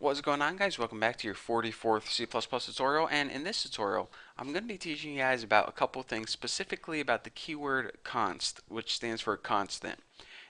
What's going on, guys? Welcome back to your 44th C++ tutorial, and in this tutorial I'm going to be teaching you guys about a couple things, specifically about the keyword const, which stands for constant.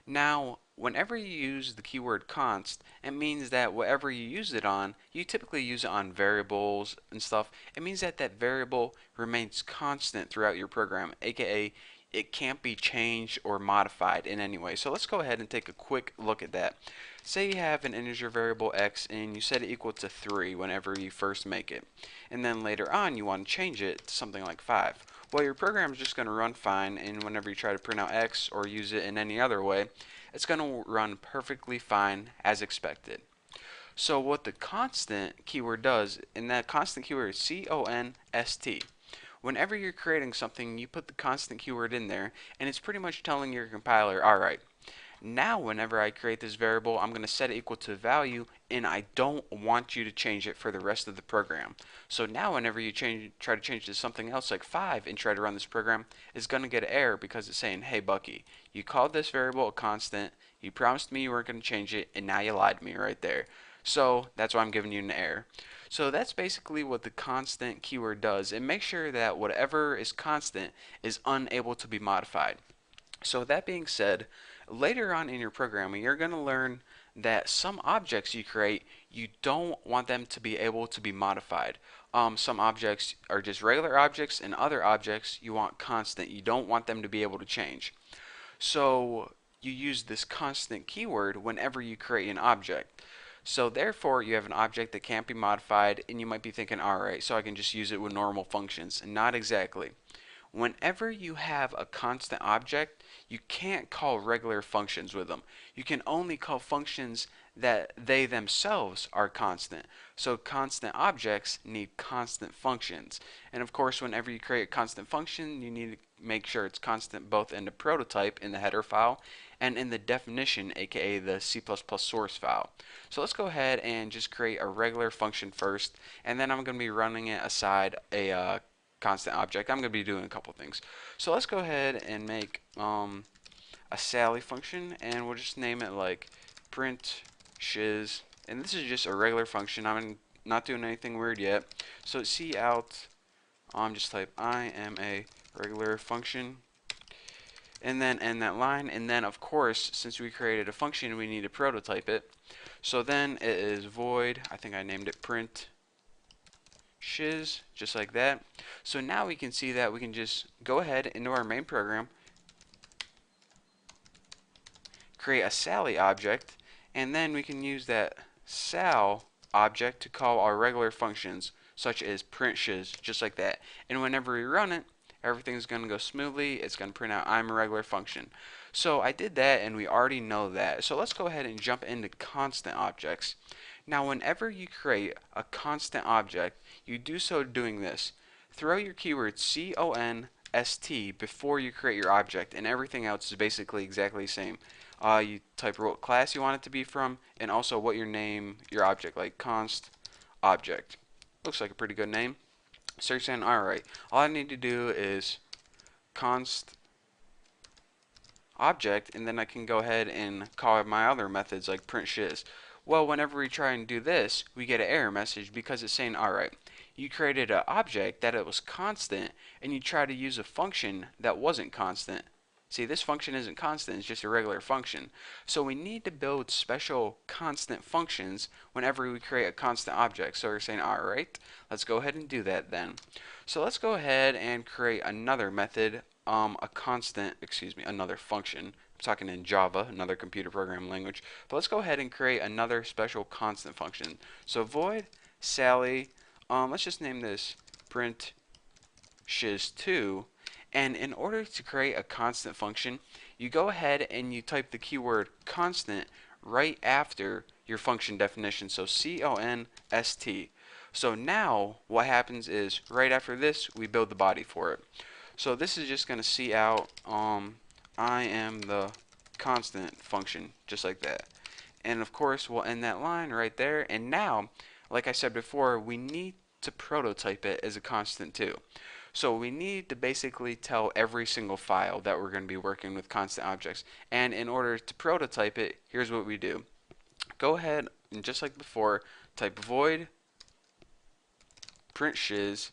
Now, whenever you use the keyword const, it means that whatever you use it on, you typically use it on variables and stuff. It means that that variable remains constant throughout your program, aka it can't be changed or modified in any way. So let's go ahead and take a quick look at that. Say you have an integer variable x and you set it equal to 3 whenever you first make it. And then later on you want to change it to something like 5. Well, your program is just going to run fine, and whenever you try to print out x or use it in any other way, it's going to run perfectly fine as expected. So what the constant keyword does, and that constant keyword is const. Whenever you're creating something, you put the constant keyword in there, and it's pretty much telling your compiler, alright, now whenever I create this variable, I'm going to set it equal to value, and I don't want you to change it for the rest of the program. So now whenever you try to change it to something else like 5 and try to run this program, it's going to get an error because it's saying, hey Bucky, you called this variable a constant, you promised me you weren't going to change it, and now you lied to me right there. So that's why I'm giving you an error. So that's basically what the constant keyword does. It makes sure that whatever is constant is unable to be modified. So that being said, later on in your programming, you're going to learn that some objects you create, you don't want them to be able to be modified. Some objects are just regular objects, and other objects you want constant. You don't want them to be able to change. So you use this constant keyword whenever you create an object. So therefore, you have an object that can't be modified, and you might be thinking, alright, so I can just use it with normal functions. Not exactly. Whenever you have a constant object, you can't call regular functions with them. You can only call functions that they themselves are constant. So constant objects need constant functions. And of course, whenever you create a constant function, you need to make sure it's constant both in the prototype in the header file and in the definition, aka the C++ source file. So let's go ahead and just create a regular function first, and then I'm going to be running it aside a constant object. I'm going to be doing a couple things. So let's go ahead and make a Sally function, and we'll just name it like print shiz. And this is just a regular function. I'm not doing anything weird yet. So cout, just type I am a regular function, and then end that line. And then of course, since we created a function, we need to prototype it. So then it is void, I think I named it print shiz, just like that. So now we can see that we can just go ahead into our main program, create a Sally object, and then we can use that sal object to call our regular functions, such as print shiz, just like that. And whenever we run it, everything's going to go smoothly. It's going to print out I'm a regular function. So I did that, and we already know that. So let's go ahead and jump into constant objects. Now whenever you create a constant object, you do so doing this. Throw your keyword const before you create your object, and everything else is basically exactly the same. You type what class you want it to be from, and also what your name, your object, like const object. Looks like a pretty good name. So you're saying, alright, all I need to do is const object, and then I can go ahead and call my other methods like print shiz. Well, whenever we try and do this, we get an error message because it's saying, alright, you created an object that it was constant, and you try to use a function that wasn't constant. See, this function isn't constant, it's just a regular function. So we need to build special constant functions whenever we create a constant object. So we're saying, alright, let's go ahead and do that then. So let's go ahead and create another method, another function. I'm talking in Java, another computer programming language. But let's go ahead and create another special constant function. So void Sally, let's just name this print shiz2. And in order to create a constant function, you go ahead and you type the keyword constant right after your function definition. So const. So now what happens is right after this, we build the body for it. So this is just going to cout I am the constant function, just like that. And of course, we'll end that line right there. And now, like I said before, we need to prototype it as a constant too. So we need to basically tell every single file that we're going to be working with constant objects. And in order to prototype it, here's what we do. go ahead and just like before, type void print shiz.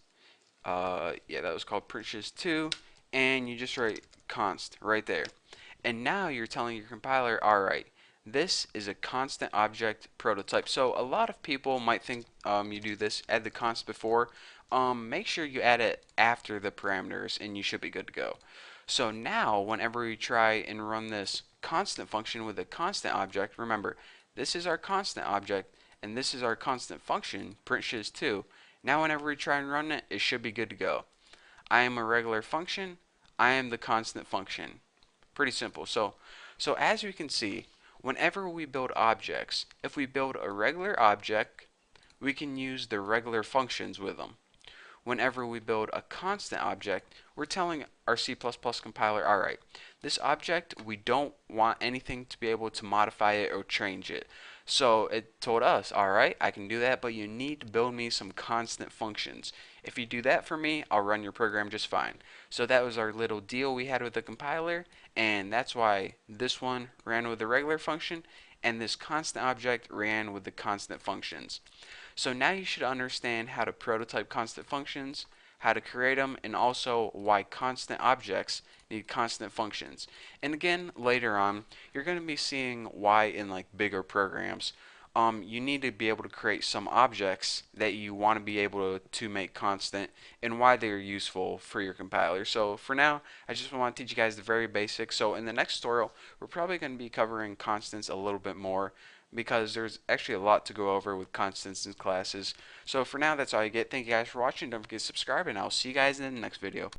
Yeah, that was called print shiz2, and you just write const right there. And now you're telling your compiler, all right, this is a constant object prototype. So a lot of people might think you do this, add the const before. Make sure you add it after the parameters, and you should be good to go. So now, whenever we try and run this constant function with a constant object, remember, this is our constant object, and this is our constant function, print shiz2. Now whenever we try and run it, it should be good to go. I am a regular function. I am the constant function. Pretty simple. So as we can see, whenever we build objects, if we build a regular object, we can use the regular functions with them. Whenever we build a constant object, we're telling our C++ compiler, all right, this object, we don't want anything to be able to modify it or change it. So it told us, all right, I can do that, but you need to build me some constant functions. If you do that for me, I'll run your program just fine. So that was our little deal we had with the compiler, and that's why this one ran with the regular function, and this constant object ran with the constant functions. So now you should understand how to prototype constant functions, how to create them, and also why constant objects need constant functions. And again, later on, you're going to be seeing why in like bigger programs, you need to be able to create some objects that you want to be able to make constant and why they're useful for your compiler. So for now, I just want to teach you guys the very basics. So in the next tutorial, we're probably going to be covering constants a little bit more because there's actually a lot to go over with constants in classes. So for now, that's all you get. Thank you guys for watching. Don't forget to subscribe, and I'll see you guys in the next video.